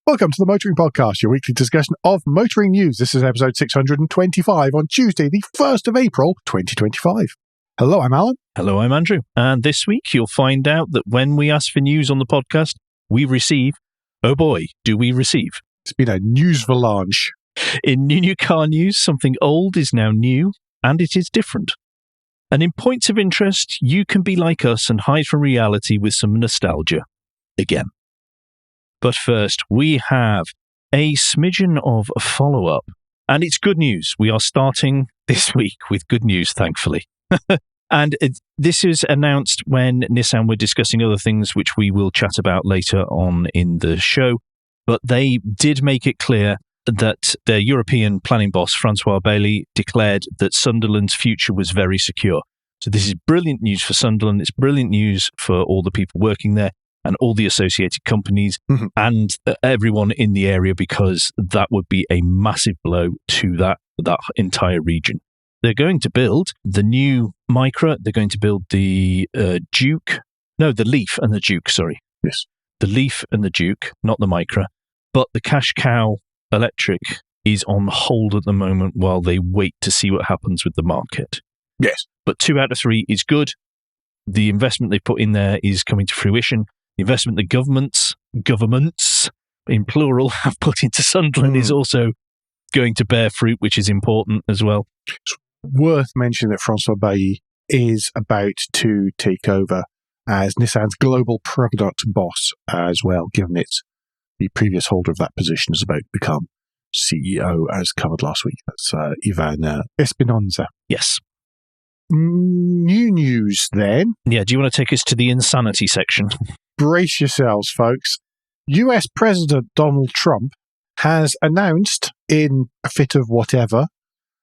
Welcome to the Motoring Podcast, your weekly discussion of motoring news. This is episode 625 on Tuesday, the 1st of April, 2025. Hello, I'm Alan. Hello, I'm Andrew. And this week, you'll find out that when we ask for news on the podcast, we receive, oh boy, do we receive. It's been a Newsvalanche. In new car news, something old is now new, and it is different. And in points of interest, you can be like us and hide from reality with some nostalgia. Again. But first, we have a smidgen of a follow-up. And it's good news. We are starting this week with good news, thankfully. And this is announced when Nissan were discussing other things, which we will chat about later on in the show. But they did make it clear that their European planning boss, Francois Bailey, declared that Sunderland's future was very secure. So this is brilliant news for Sunderland. It's brilliant news for all the people working there and all the associated companies and everyone in the area, because that would be a massive blow to that entire region. They're going to build the new Micra. They're going to build the Duke. No, the Leaf and the Duke, sorry. Yes. The Leaf and the Duke, not the Micra. But the Cash Cow Electric is on hold at the moment while they wait to see what happens with the market. Yes. But 2 out of 3 is good. The investment they put in there is coming to fruition. The investment the governments, in plural, have put into Sunderland is also going to bear fruit, which is important as well. It's worth mentioning that Francois Bailly is about to take over as Nissan's global product boss as well, given it's the previous holder of that position is about to become CEO, as covered last week. That's Ivan Espinosa. Yes. New news then. Yeah, do you want to take us to the insanity section? Brace yourselves, folks. US President Donald Trump has announced in a fit of whatever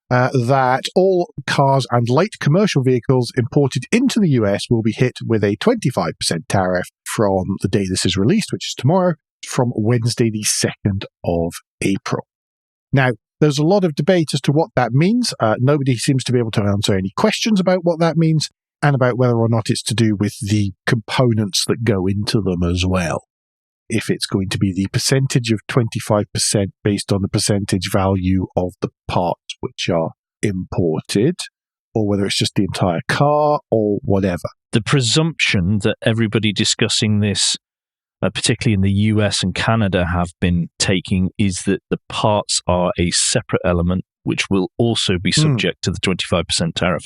that all cars and light commercial vehicles imported into the US will be hit with a 25% tariff from the day this is released, which is tomorrow, from Wednesday, the 2nd of April. Now, there's a lot of debate as to what that means. Nobody seems to be able to answer any questions about what that means and about whether or not it's to do with the components that go into them as well. If it's going to be the percentage of 25% based on the percentage value of the parts which are imported, or whether it's just the entire car or whatever. The presumption that everybody discussing this, particularly in the US and Canada, have been taking is that the parts are a separate element which will also be subject to the 25% tariff.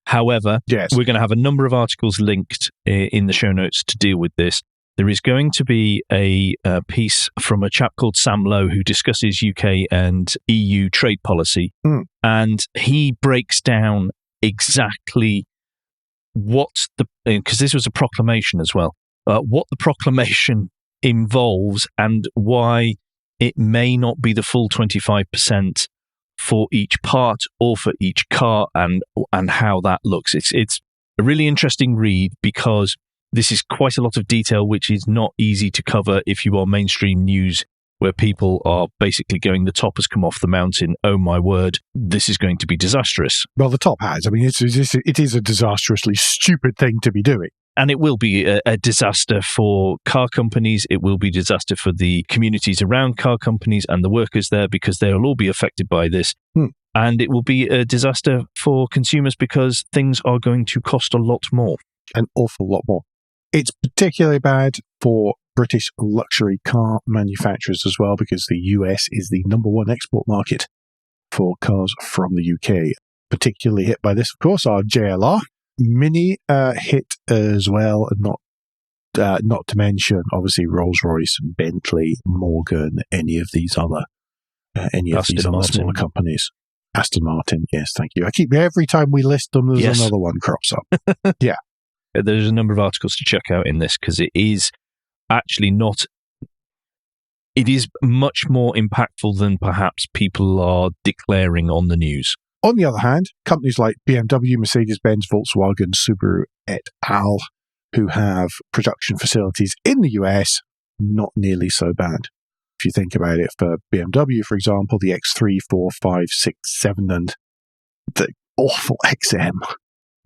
However, yes, we're going to have a number of articles linked in the show notes to deal with this. There is going to be a piece from a chap called Sam Lowe who discusses UK and EU trade policy, and he breaks down exactly what because this was a proclamation as well, what the proclamation involves and why it may not be the full 25% for each part or for each car, and how that looks. It's a really interesting read because this is quite a lot of detail which is not easy to cover if you are mainstream news, where people are basically going, the top has come off the mountain, oh my word, this is going to be disastrous. Well, the top has. I mean, it is a disastrously stupid thing to be doing. And it will be a disaster for car companies. It will be a disaster for the communities around car companies and the workers there, because they'll all be affected by this. And it will be a disaster for consumers because things are going to cost a lot more. An awful lot more. It's particularly bad for British luxury car manufacturers as well, because the US is the number one export market for cars from the UK. Particularly hit by this, of course, are JLR. Mini hit as well, and not to mention, obviously, Rolls-Royce, Bentley, Morgan, any of these other smaller companies. Aston Martin, yes, thank you. Every time we list them, there's another one crops up. Yeah. There's a number of articles to check out in this, because it is actually not... It is much more impactful than perhaps people are declaring on the news. On the other hand, companies like BMW, Mercedes-Benz, Volkswagen, Subaru et al., who have production facilities in the US, not nearly so bad. If you think about it, for BMW, for example, the X3, 4, 5, 6, 7, and the awful XM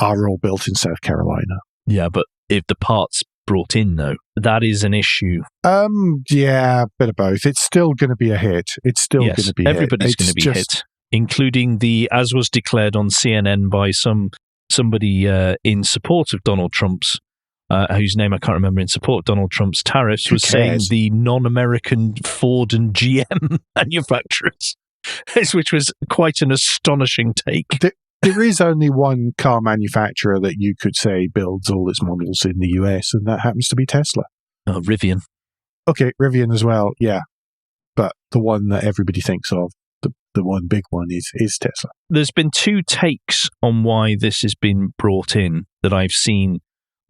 are all built in South Carolina. Yeah, but if the parts brought in, though. That is an issue. Yeah, a bit of both. It's still going to be a hit. It's still going to be everybody's going to be hit, including as was declared on CNN by somebody in support of Donald Trump's, whose name I can't remember, in support of Donald Trump's tariffs, was saying the non-American Ford and GM manufacturers, which was quite an astonishing take. There is only one car manufacturer that you could say builds all its models in the US, and that happens to be Tesla. Oh, Rivian. Okay, Rivian as well, yeah. But the one that everybody thinks of, the one big one, is Tesla. There's been two takes on why this has been brought in that I've seen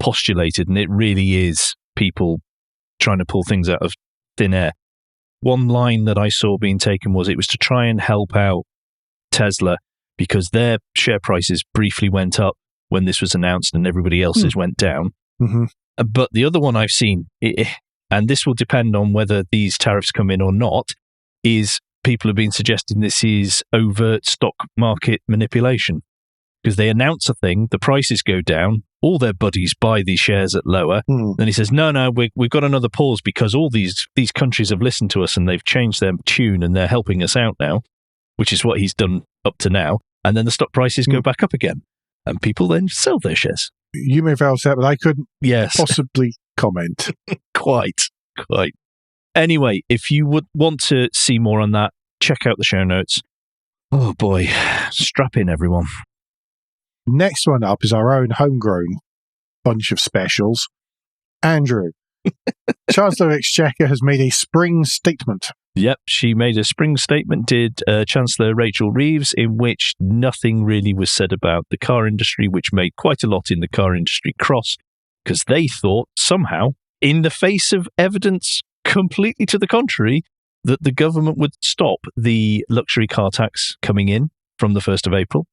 postulated, and it really is people trying to pull things out of thin air. One line that I saw being taken was it was to try and help out Tesla because their share prices briefly went up when this was announced and everybody else's went down. Mm-hmm. But the other one I've seen, and this will depend on whether these tariffs come in or not, is people have been suggesting this is overt stock market manipulation. Because they announce a thing, the prices go down, all their buddies buy these shares at lower. Then he says, no, we've got another pause because all these countries have listened to us and they've changed their tune and they're helping us out now, which is what he's done up to now. And then the stock prices go back up again. And people then sell their shares. You may well say, but I couldn't possibly comment. Quite. Anyway, if you would want to see more on that, check out the show notes. Oh boy, strap in everyone. Next one up is our own homegrown bunch of specials. Andrew, Chancellor of Exchequer has made a spring statement. Yep, she made a spring statement, did Chancellor Rachel Reeves, in which nothing really was said about the car industry, which made quite a lot in the car industry cross, because they thought somehow, in the face of evidence completely to the contrary, that the government would stop the luxury car tax coming in from the 1st of April.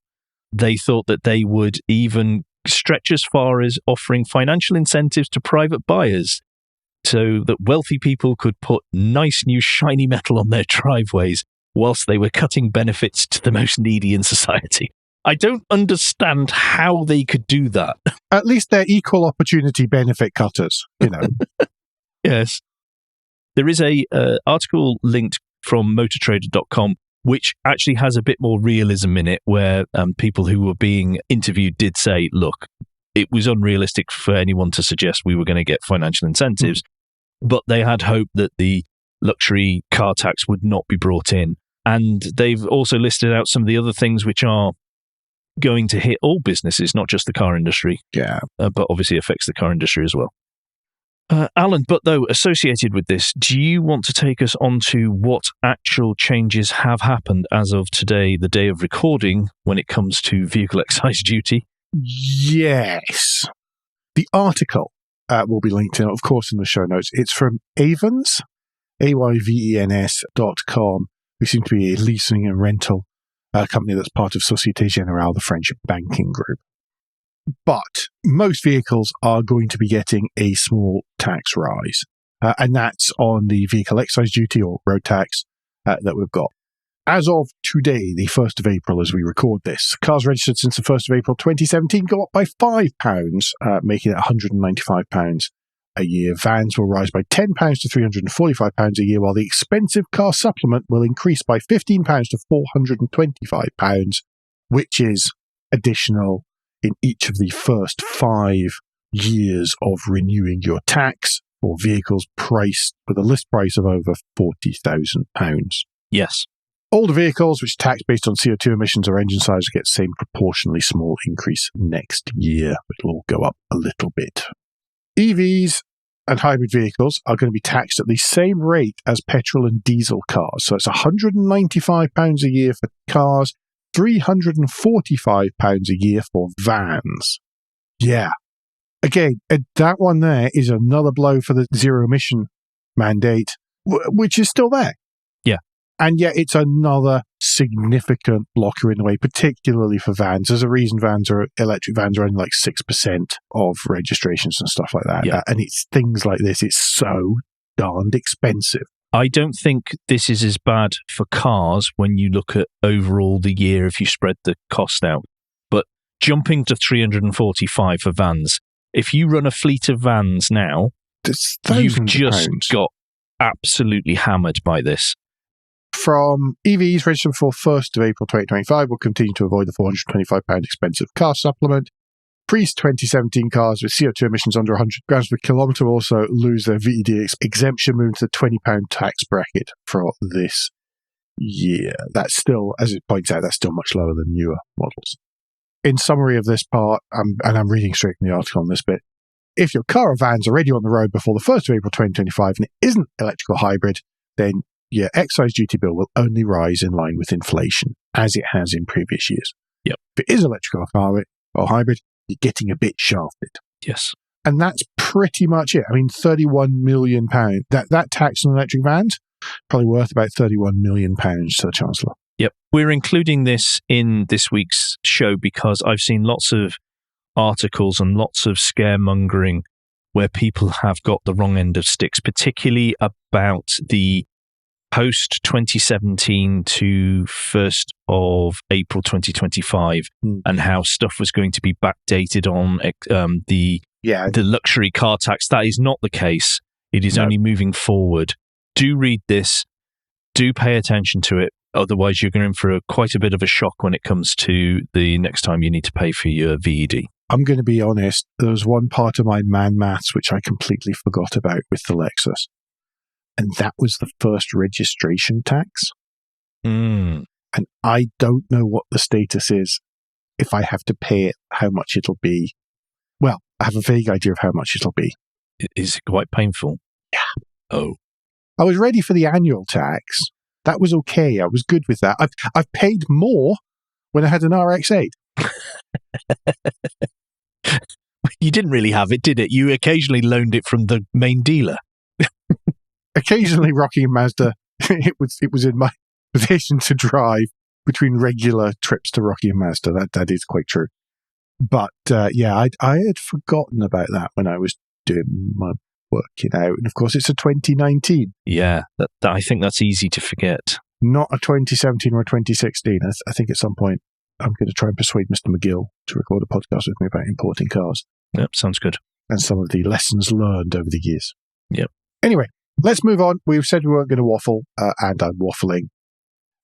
They thought that they would even stretch as far as offering financial incentives to private buyers so that wealthy people could put nice new shiny metal on their driveways whilst they were cutting benefits to the most needy in society. I don't understand how they could do that. At least they're equal opportunity benefit cutters, you know. Yes. There is a article linked from motortrader.com which actually has a bit more realism in it, where people who were being interviewed did say, look, it was unrealistic for anyone to suggest we were going to get financial incentives, but they had hoped that the luxury car tax would not be brought in. And they've also listed out some of the other things which are going to hit all businesses, not just the car industry. Yeah. But obviously affects the car industry as well. Alan, but though associated with this, do you want to take us on to what actual changes have happened as of today, the day of recording, when it comes to vehicle excise duty? Yes. The article will be linked in, of course, in the show notes. It's from Ayvens, AYVENS.com, who seem to be a leasing and rental company that's part of Société Générale, the French banking group. But most vehicles are going to be getting a small tax rise, and that's on the vehicle excise duty or road tax that we've got. As of today, the 1st of April, as we record this, cars registered since the 1st of April 2017 go up by £5, making it £195 a year. Vans will rise by £10 to £345 a year, while the expensive car supplement will increase by £15 to £425, which is additional in each of the first 5 years of renewing your tax for vehicles priced with a list price of over £40,000. Yes. Older vehicles, which are taxed based on CO2 emissions or engine size, get the same proportionally small increase next year. It'll all go up a little bit. EVs and hybrid vehicles are going to be taxed at the same rate as petrol and diesel cars. So it's £195 a year for cars, £345 a year for vans. Yeah. Again, that one there is another blow for the zero emission mandate, which is still there. Yeah. And yet it's another significant blocker in the way, particularly for vans. There's a reason electric vans are only like 6% of registrations and stuff like that. Yeah. And it's things like this. It's so darned expensive. I don't think this is as bad for cars when you look at overall the year if you spread the cost out. But jumping to 345 for vans If you run a fleet of vans now, you've just got absolutely hammered by this. From EVs registered before 1st of April 2025 will continue to avoid the £425 expensive car supplement. Pre-2017 cars with CO2 emissions under 100 grams per kilometre will also lose their VED exemption, moving to the £20 tax bracket for this year. That's still, as it points out, that's still much lower than newer models. In summary of this part, and I'm reading straight from the article on this bit, if your car or van's already on the road before the 1st of April 2025 and it isn't electrical hybrid, then your excise duty bill will only rise in line with inflation, as it has in previous years. Yep. If it is electrical or hybrid, you're getting a bit shafted. Yes. And that's pretty much it. I mean, £31 million. That tax on electric vans, probably worth about £31 million to the Chancellor. Yep. We're including this in this week's show because I've seen lots of articles and lots of scaremongering where people have got the wrong end of sticks, particularly about the post-2017 to 1st of April 2025 and how stuff was going to be backdated on the luxury car tax. That is not the case. It is only moving forward. Do read this. Do pay attention to it. Otherwise, you're going for quite a bit of a shock when it comes to the next time you need to pay for your VED. I'm going to be honest. There was one part of my man maths which I completely forgot about with the Lexus. And that was the first registration tax. And I don't know what the status is. If I have to pay it, how much it'll be. Well, I have a vague idea of how much it'll be. Is it quite painful? Yeah. Oh. I was ready for the annual tax. That was okay. I was good with that. I've paid more when I had an RX-8. You didn't really have it, did it? You occasionally loaned it from the main dealer. Occasionally, Rocky and Mazda, it was in my position to drive between regular trips to Rocky and Mazda. That is quite true. But I had forgotten about that when I was doing my working out. And of course, it's a 2019. Yeah, I think that's easy to forget. Not a 2017 or a 2016. I think at some point I'm going to try and persuade Mr. McGill to record a podcast with me about importing cars. Yep, sounds good. And some of the lessons learned over the years. Yep. Anyway, let's move on. We've said we weren't going to waffle, and I'm waffling.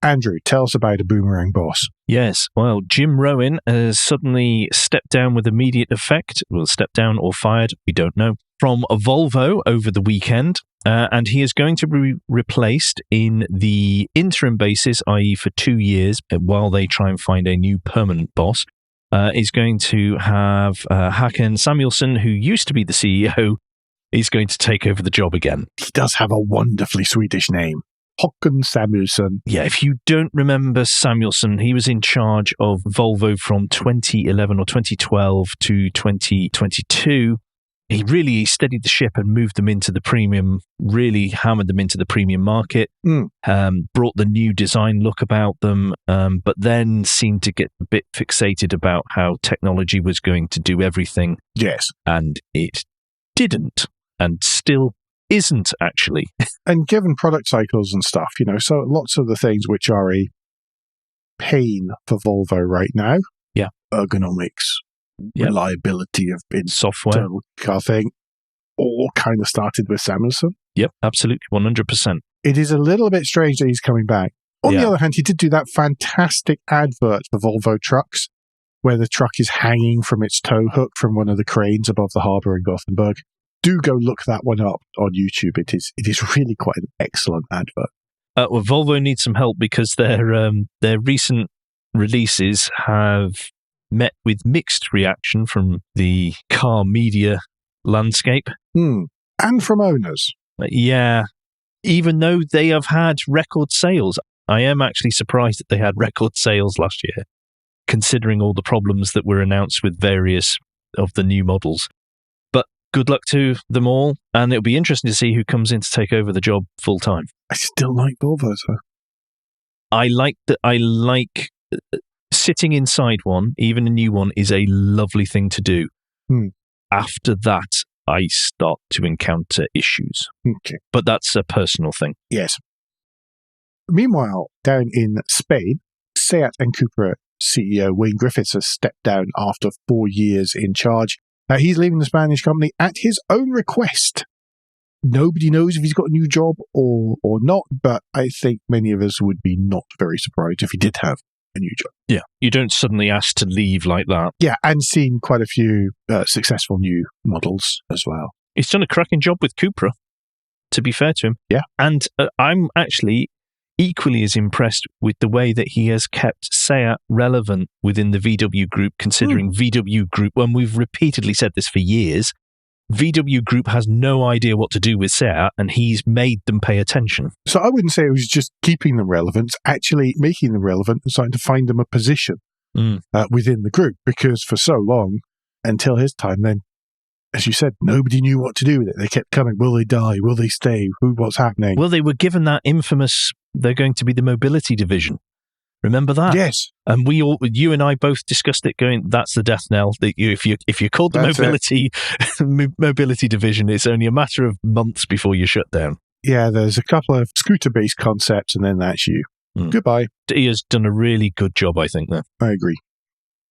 Andrew, tell us about a boomerang boss. Yes, well, Jim Rowan has suddenly stepped down with immediate effect. Well, stepped down or fired, we don't know, from a Volvo over the weekend. And he is going to be replaced in the interim basis, i.e. for 2 years, while they try and find a new permanent boss. Is going to have Håkan Samuelsson, who used to be the CEO, is going to take over the job again. He does have a wonderfully Swedish name. Håkan Samuelsson. Yeah, if you don't remember Samuelsson, he was in charge of Volvo from 2011 or 2012 to 2022. He really steadied the ship and moved them into the premium, really hammered them into the premium market, brought the new design look about them, but then seemed to get a bit fixated about how technology was going to do everything. Yes. And it didn't, and still isn't, actually. And given product cycles and stuff, so lots of the things which are a pain for Volvo right now, ergonomics, reliability of software, car thing, all kind of started with Samuelsson. Yep, absolutely, 100%. It is a little bit strange that he's coming back. On the other hand, he did do that fantastic advert for Volvo trucks, where the truck is hanging from its tow hook from one of the cranes above the harbour in Gothenburg. Do go look that one up on YouTube. It is really quite an excellent advert. Well, Volvo needs some help because their recent releases have met with mixed reaction from the car media landscape. And from owners. Yeah. Even though they have had record sales. I am actually surprised that they had record sales last year, considering all the problems that were announced with various of the new models. But good luck to them all, and it'll be interesting to see who comes in to take over the job full time. I still like Volvo, though. I like sitting inside one, even a new one, is a lovely thing to do. After that, I start to encounter issues. Okay. But that's a personal thing. Yes. Meanwhile, down in Spain, SEAT and CUPRA CEO Wayne Griffiths has stepped down after 4 years in charge. He's leaving the Spanish company at his own request. Nobody knows if he's got a new job or not, but I think many of us would be not very surprised if he did have a new job. Yeah, you don't suddenly ask to leave like that. Yeah, and seen quite a few successful new models as well. He's done a cracking job with CUPRA, to be fair to him. Yeah. And I'm actually equally as impressed with the way that he has kept SEAT relevant within the VW Group, considering VW Group, when we've repeatedly said this for years, VW Group has no idea what to do with SEAT, and he's made them pay attention. So I wouldn't say it was just keeping them relevant, it's actually making them relevant and starting to find them a position within the group, because for so long, until his time, then, as you said, nobody knew what to do with it. They kept coming. Will they die? Will they stay? What's happening? Well, they were given that infamous, they're going to be the mobility division. Remember that? Yes. And you and I both discussed it going, that's the death knell. That if you're called the mobility division, it's only a matter of months before you shut down. Yeah, there's a couple of scooter-based concepts, and then that's you. Goodbye. He has done a really good job, I think, there. I agree.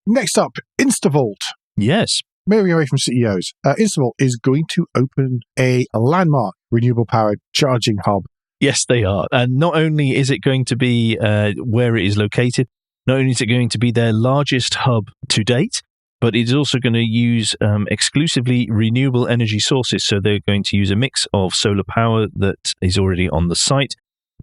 Next up, INSTAVOLT. Yes. Moving away from CEOs, INSTAVOLT is going to open a landmark renewable-powered charging hub. Yes, they are. And not only is it going to be where it is located, not only is it going to be their largest hub to date, but it's also going to use exclusively renewable energy sources. So they're going to use a mix of solar power that is already on the site,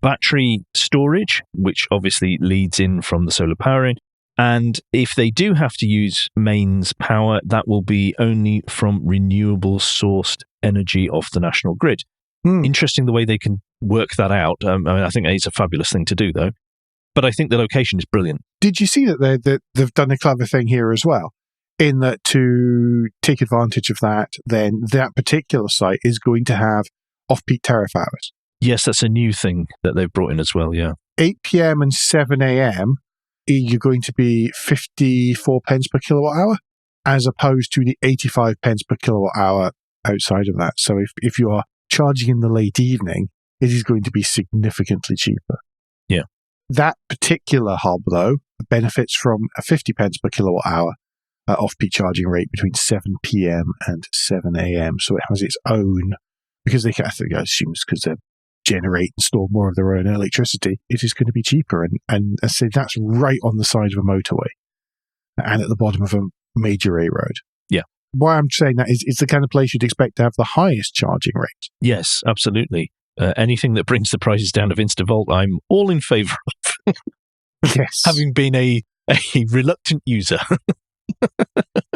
battery storage, which obviously leads in from the solar powering. And if they do have to use mains power, that will be only from renewable sourced energy off the national grid. Interesting the way they can work that out. I think it's a fabulous thing to do, though. But I think the location is brilliant. Did you see that they've done a clever thing here as well? In that, to take advantage of that, then that particular site is going to have off-peak tariff hours. Yes, that's a new thing that they've brought in as well, yeah. 8 p.m. and 7 a.m., you're going to be 54 pence per kilowatt hour, as opposed to the 85 pence per kilowatt hour outside of that. So if you are charging in the late evening, it is going to be significantly cheaper. Yeah. That particular hub, though, benefits from a 50 pence per kilowatt hour off-peak charging rate between 7 p.m. and 7 a.m. So it has its own, because I assume it's because they generate and store more of their own electricity, it is going to be cheaper. And I say that's right on the side of a motorway and at the bottom of a major A road. Yeah. Why I'm saying that is it's the kind of place you'd expect to have the highest charging rate. Yes, absolutely. Anything that brings the prices down of INSTAVOLT, I'm all in favour of. Yes. Having been a reluctant user.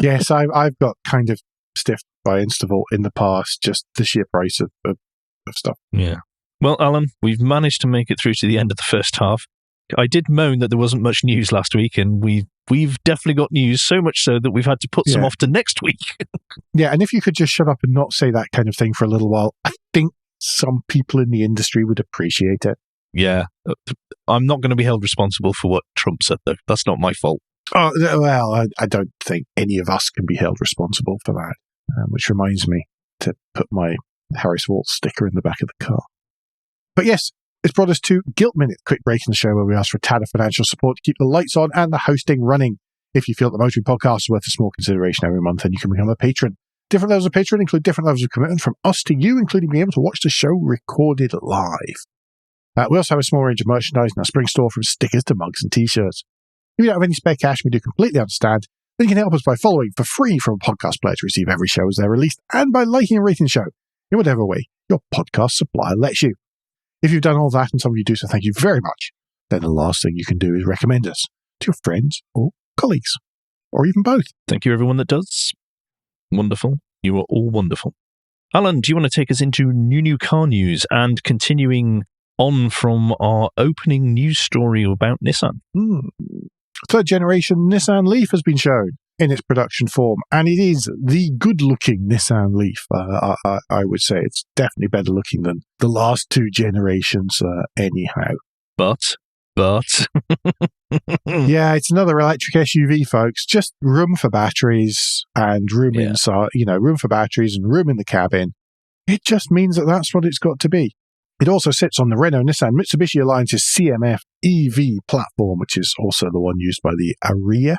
Yes, I've got kind of stiffed by INSTAVOLT in the past, just the sheer price of stuff. Yeah. Well, Alan, we've managed to make it through to the end of the first half. I did moan that there wasn't much news last week, and we've definitely got news, so much so that we've had to put some off to next week. Yeah, and if you could just shut up and not say that kind of thing for a little while, I think some people in the industry would appreciate it. Yeah. I'm not going to be held responsible for what Trump said, though. That's not my fault. Oh, well, I don't think any of us can be held responsible for that, which reminds me to put my Harris Waltz sticker in the back of the car. But yes, it's brought us to Guilt Minute, quick break in the show where we ask for a tad of financial support to keep the lights on and the hosting running. If you feel that the Motoring Podcast is worth a small consideration every month, then you can become a patron. Different levels of patron include different levels of commitment from us to you, including being able to watch the show recorded live. We also have a small range of merchandise in our spring store, from stickers to mugs and t-shirts. If you don't have any spare cash, we do completely understand. Then you can help us by following for free from a podcast player to receive every show as they're released, and by liking and rating the show in whatever way your podcast supplier lets you. If you've done all that, and some of you do so, thank you very much, then the last thing you can do is recommend us to your friends or colleagues, or even both. Thank you, everyone that does. Wonderful. You are all wonderful. Alan, do you want to take us into new car news and continuing on from our opening news story about Nissan? Third generation Nissan Leaf has been shown in its production form, and it is the good-looking Nissan Leaf. I would say it's definitely better looking than the last two generations anyhow. But yeah, it's another electric SUV, folks. Just room for batteries and room inside, room for batteries and room in the cabin. It just means that that's what it's got to be. It also sits on the Renault-Nissan Mitsubishi Alliance's CMF EV platform, which is also the one used by the Ariya.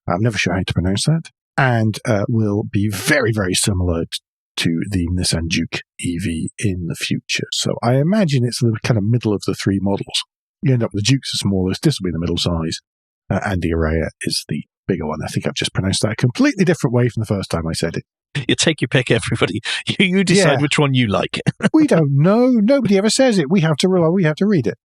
I'm never sure how to pronounce that. and will be very, very similar to the Nissan Juke EV in the future. So I imagine it's the kind of middle of the three models. You end up with the Juke's the smallest, this will be the middle size, and the Araya is the bigger one. I think I've just pronounced that a completely different way from the first time I said it. You take your pick, everybody. You decide which one you like. We don't know. Nobody ever says it. We have to read it.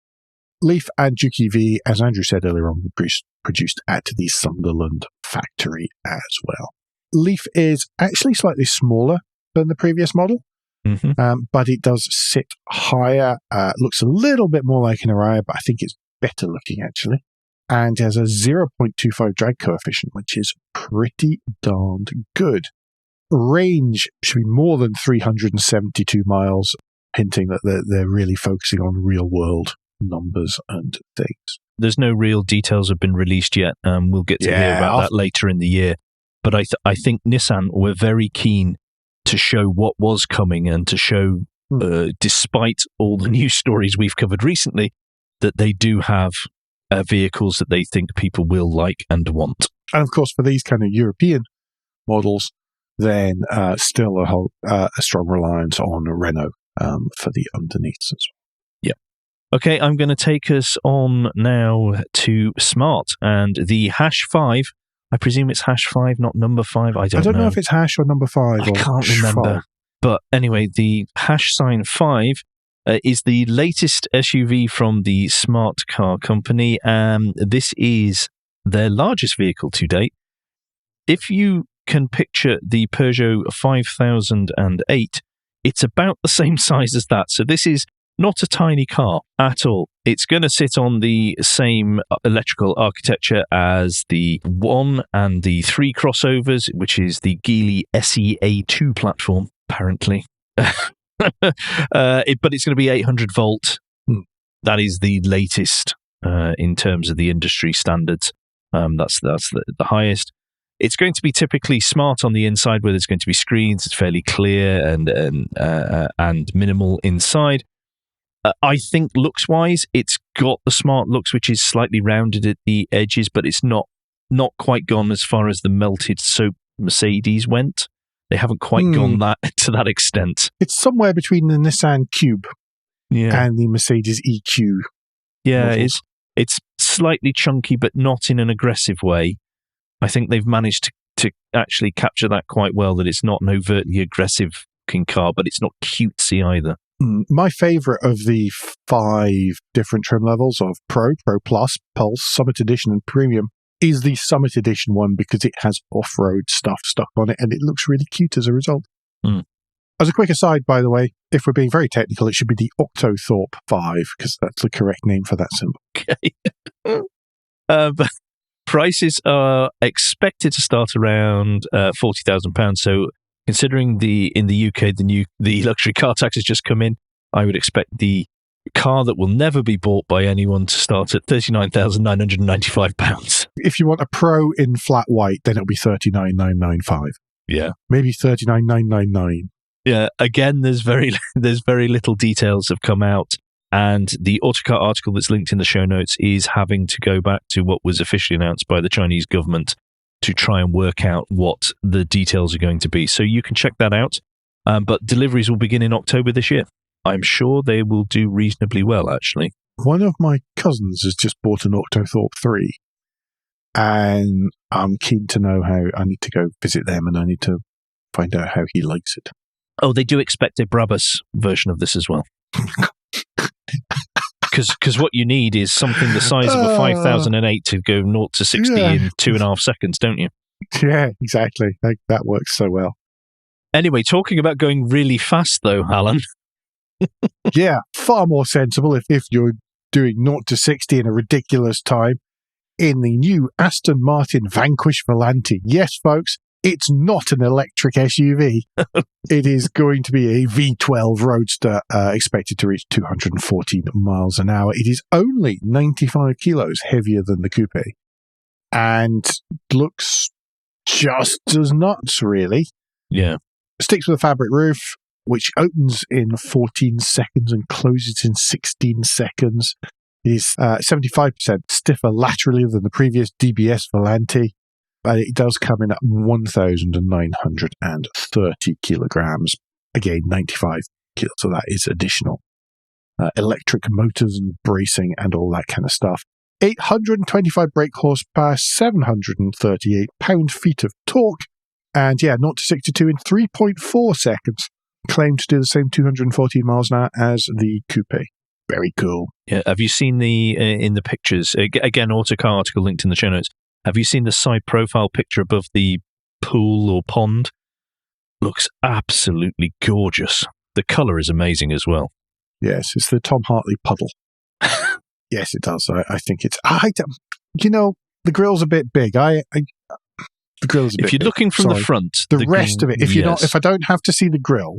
Leaf and Juke EV, as Andrew said earlier on, were produced at the Sunderland factory as well. Leaf is actually slightly smaller than the previous model, but it does sit higher. Looks a little bit more like an Araya, but I think it's better looking actually. And has a 0.25 drag coefficient, which is pretty darned good. Range should be more than 372 miles, hinting that they're really focusing on real-world numbers and things. There's no real details have been released yet. We'll get to hear about that later in the year. But I think Nissan were very keen to show what was coming and to show, despite all the news stories we've covered recently, that they do have vehicles that they think people will like and want. And of course, for these kind of European models, then still a strong reliance on Renault for the underneaths as well. Yeah. Okay, I'm going to take us on now to Smart and the hash 5. I presume it's hash 5, not number 5. I don't know if it's hash or number 5. I can't remember. 5. But anyway, the hash sign 5 is the latest SUV from the Smart Car company. This is their largest vehicle to date. If you can picture the Peugeot 5008, it's about the same size as that. So this is not a tiny car at all. It's going to sit on the same electrical architecture as the 1 and the 3 crossovers, which is the Geely SEA2 platform, apparently. But it's going to be 800 volt. That is the latest in terms of the industry standards. That's the highest. It's going to be typically smart on the inside, where there's going to be screens. It's fairly clear and minimal inside. I think looks-wise, it's got the smart looks, which is slightly rounded at the edges, but it's not quite gone as far as the melted soap Mercedes went. They haven't quite gone to that extent. It's somewhere between the Nissan Cube and the Mercedes EQ. Yeah, models. It's slightly chunky, but not in an aggressive way. I think they've managed to actually capture that quite well, that it's not an overtly aggressive car, but it's not cutesy either. My favourite of the 5 different trim levels of Pro Plus, Pulse, Summit Edition and Premium is the Summit Edition one, because it has off-road stuff stuck on it and it looks really cute as a result. As a quick aside, by the way, if we're being very technical, it should be the Octothorpe 5, because that's the correct name for that symbol. Okay. But prices are expected to start around £40,000. So considering in the UK, the luxury car tax has just come in, I would expect the car that will never be bought by anyone to start at £39,995. If you want a Pro in flat white, then it'll be $39,995. Yeah, maybe $39,999. Yeah, again, there's very little details have come out, and the Autocar article that's linked in the show notes is having to go back to what was officially announced by the Chinese government to try and work out what the details are going to be. So you can check that out. But deliveries will begin in October this year. I'm sure they will do reasonably well, actually. One of my cousins has just bought an Octothorpe 3, and I'm keen to know how. I need to go visit them, and I need to find out how he likes it. Oh, they do expect a Brabus version of this as well. Because what you need is something the size of a 5008 to go 0 to 60 in 2.5 seconds, don't you? Yeah, exactly. That works so well. Anyway, talking about going really fast, though, Alan. Yeah, far more sensible if you're doing 0 to 60 in a ridiculous time in the new Aston Martin Vanquish Volante. Yes, folks, it's not an electric SUV. It is going to be a V12 Roadster expected to reach 214 miles an hour. It is only 95 kilos heavier than the coupe and looks just as nuts, really. Yeah. Sticks with a fabric roof, which opens in 14 seconds and closes in 16 seconds. It is 75% stiffer laterally than the previous DBS Volante. But it does come in at 1,930 kilograms. Again, 95 kilos, so that is additional. Electric motors and bracing and all that kind of stuff. 825 brake horsepower, 738 pound-feet of torque, and 0 to 62 in 3.4 seconds. Claimed to do the same 214 miles an hour as the coupe. Very cool. Yeah, have you seen the in the pictures? Again, Autocar article linked in the show notes. Have you seen the side profile picture above the pool or pond? Looks absolutely gorgeous. The colour is amazing as well. Yes, it's the Tom Hartley puddle. Yes, it does. I think it's... the grill's a bit big. The grill's a bit If you're big. looking from the front... The rest of it, if I don't have to see the grill,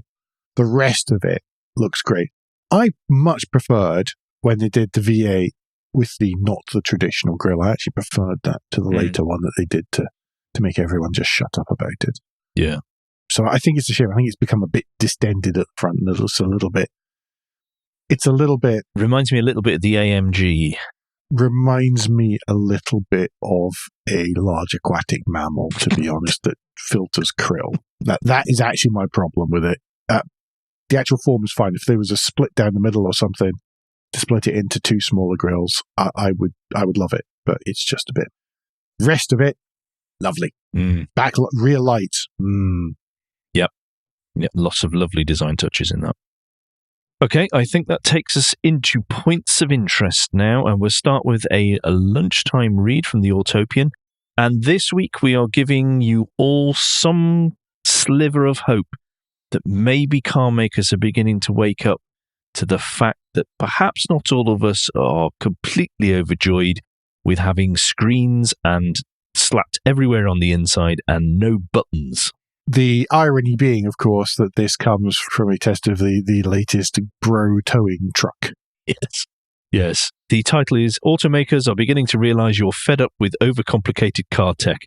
the rest of it looks great. I much preferred when they did the V8 with not the traditional grill. I actually preferred that to the later one that they did to make everyone just shut up about it. Yeah. So I think it's a shame. I think it's become a bit distended at the front, and it's a little bit... Reminds me a little bit of the AMG. Reminds me a little bit of a large aquatic mammal, to be honest, that filters krill. That is actually my problem with it. The actual form is fine. If there was a split down the middle or something to split it into two smaller grills, I would love it. But it's just a bit. Rest of it, lovely. Back rear lights. Yep. Lots of lovely design touches in that. Okay, I think that takes us into points of interest now, and we'll start with a lunchtime read from the Autopian. And this week we are giving you all some sliver of hope that maybe car makers are beginning to wake up to the fact that perhaps not all of us are completely overjoyed with having screens and slapped everywhere on the inside and no buttons. The irony being, of course, that this comes from a test of the latest Bro towing truck. Yes. The title is Automakers Are Beginning to Realize You're Fed Up with Overcomplicated Car Tech.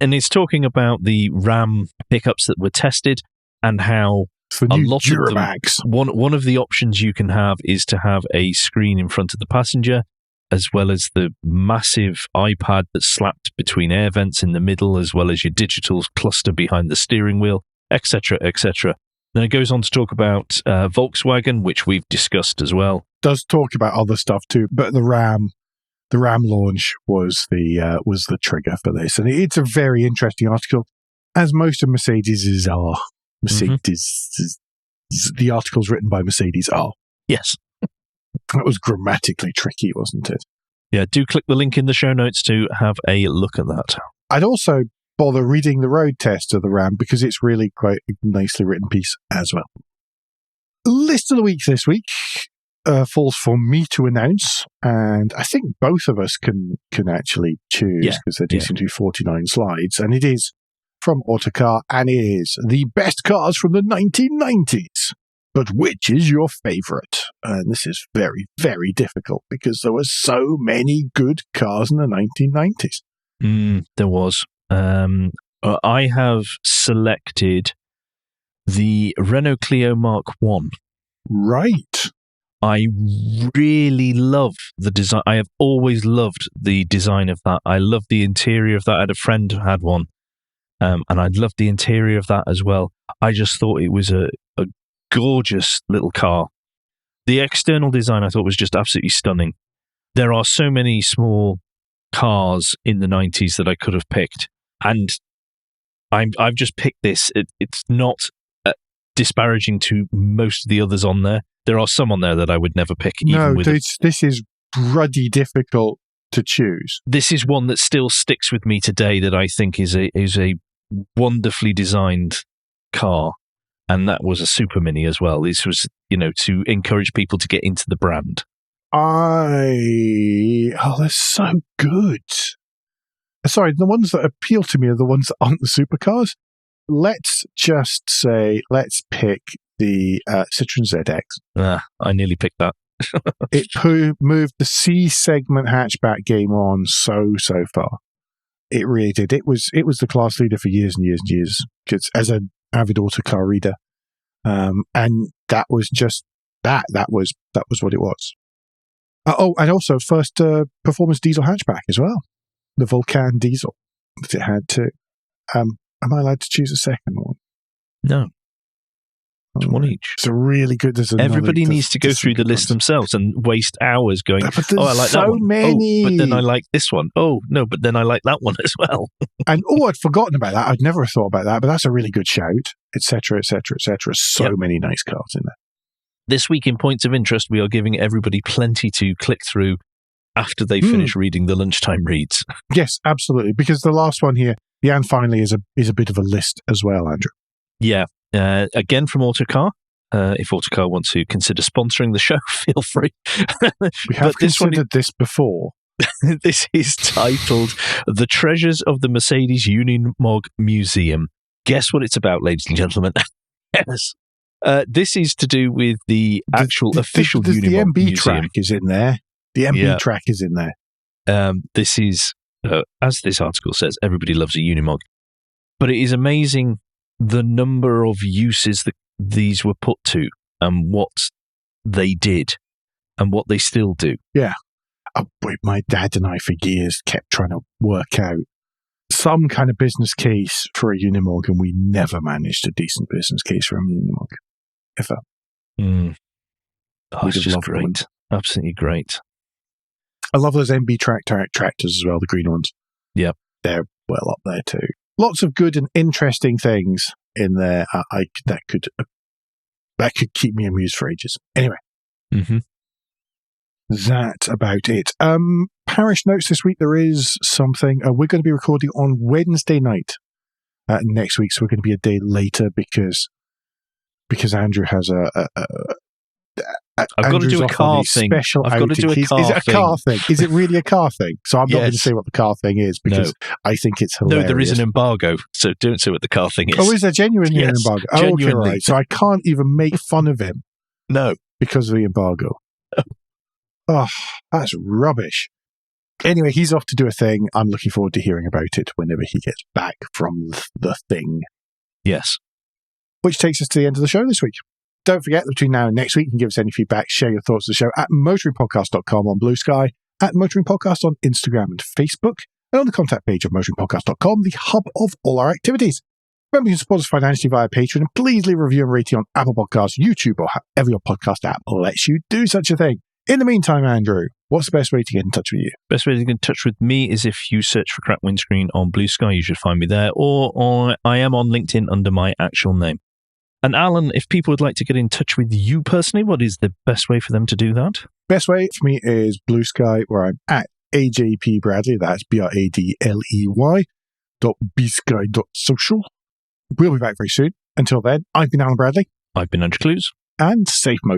And it's talking about the Ram pickups that were tested and how a lot Duramax. of them, one of the options you can have is to have a screen in front of the passenger, as well as the massive iPad that's slapped between air vents in the middle, as well as your digital cluster behind the steering wheel, etc., etc. Then it goes on to talk about Volkswagen, which we've discussed as well. Does talk about other stuff too, but the Ram launch was the trigger for this, and it's a very interesting article, as most of Mercedes are. The articles written by Mercedes are. Yes. That was grammatically tricky, wasn't it? Yeah, do click the link in the show notes to have a look at that. I'd also bother reading the road test of the Ram because it's really quite a nicely written piece as well. List of the week this week falls for me to announce, and I think both of us can actually choose because there do seem to be 49 slides, and it is from Autocar, and it is the best cars from the 1990s. But which is your favourite? And this is very, very difficult because there were so many good cars in the 1990s. There was. I have selected the Renault Clio Mark I. Right. I really love the design. I have always loved the design of that. I love the interior of that. I had a friend who had one, and I loved the interior of that as well. I just thought it was a gorgeous little car. The external design I thought was just absolutely stunning. There are so many small cars in the 90s that I could have picked, and I've just picked this. It's not disparaging to most of the others on there. There are some on there that I would never pick. This is ruddy difficult to choose. This is one that still sticks with me today that I think is a wonderfully designed car. And that was a Super Mini as well. This was, to encourage people to get into the brand. They're so good. Sorry, the ones that appeal to me are the ones that aren't the supercars. Let's just say, let's pick the Citroen ZX. I nearly picked that. It moved the C-segment hatchback game on so far. It really did. It was the class leader for years and years and years. Because as an avid Autocar reader, and that was just that was what it was. And also first performance diesel hatchback as well, the Vulcan diesel. But it had two. Am I allowed to choose a second one? No. It's one each. It's a really good. Everybody needs to go through the list themselves and waste hours going, but I like so that one. many. Oh, but then I like this one. Oh, no, but then I like that one as well. And I'd forgotten about that. I'd never thought about that, but that's a really good shout, etc., etc., etc. So many nice cars in there. This week in Points of Interest, we are giving everybody plenty to click through after they finish reading the lunchtime reads. Yes, absolutely. Because the last one here, the and finally, is a bit of a list as well, Andrew. Yeah. Again from Autocar. If Autocar wants to consider sponsoring the show, feel free. We have considered this before. This is titled The Treasures of the Mercedes Unimog Museum. Guess what it's about, ladies and gentlemen? Yes. This is to do with the actual official Unimog the MB Museum. track is in there. The MB track is in there. This is, as this article says, everybody loves a Unimog. But it is amazing the number of uses that these were put to and what they did and what they still do. Yeah. My dad and I for years kept trying to work out some kind of business case for a Unimog, and we never managed a decent business case for a Unimog. Ever. Oh, it's just great. Absolutely great. I love those MB tractors as well, the green ones. Yep. They're well up there too. Lots of good and interesting things in there that could keep me amused for ages. Anyway. That about it. Parish notes this week, there is something. We're going to be recording on Wednesday night next week, so we're going to be a day later because Andrew has I've got to do a car thing. I've got to do a car thing. Is it a car thing? Is it really a car thing? So I'm not going to say what the car thing is because I think it's hilarious. No, there is an embargo, so don't say what the car thing is. Oh, is there genuinely an embargo? Oh, okay, right. So I can't even make fun of him. No. Because of the embargo. Oh, that's rubbish. Anyway, he's off to do a thing. I'm looking forward to hearing about it whenever he gets back from the thing. Yes. Which takes us to the end of the show this week. Don't forget, between now and next week, you can give us any feedback, share your thoughts of the show at motoringpodcast.com on Blue Sky, at Motoring Podcast on Instagram and Facebook, and on the contact page of motoringpodcast.com, the hub of all our activities. Remember, you can support us financially via Patreon, and please leave a review and rating on Apple Podcasts, YouTube, or however your podcast app lets you do such a thing. In the meantime, Andrew, what's the best way to get in touch with you? Best way to get in touch with me is if you search for Crack Windscreen on Blue Sky. You should find me there, or I am on LinkedIn under my actual name. And Alan, if people would like to get in touch with you personally, what is the best way for them to do that? Best way for me is Blue Sky, where I'm at AJP Bradley. That's Bradley.bsky.social. We'll be back very soon. Until then, I've been Alan Bradley. I've been Andrew Clues. And safe motoring.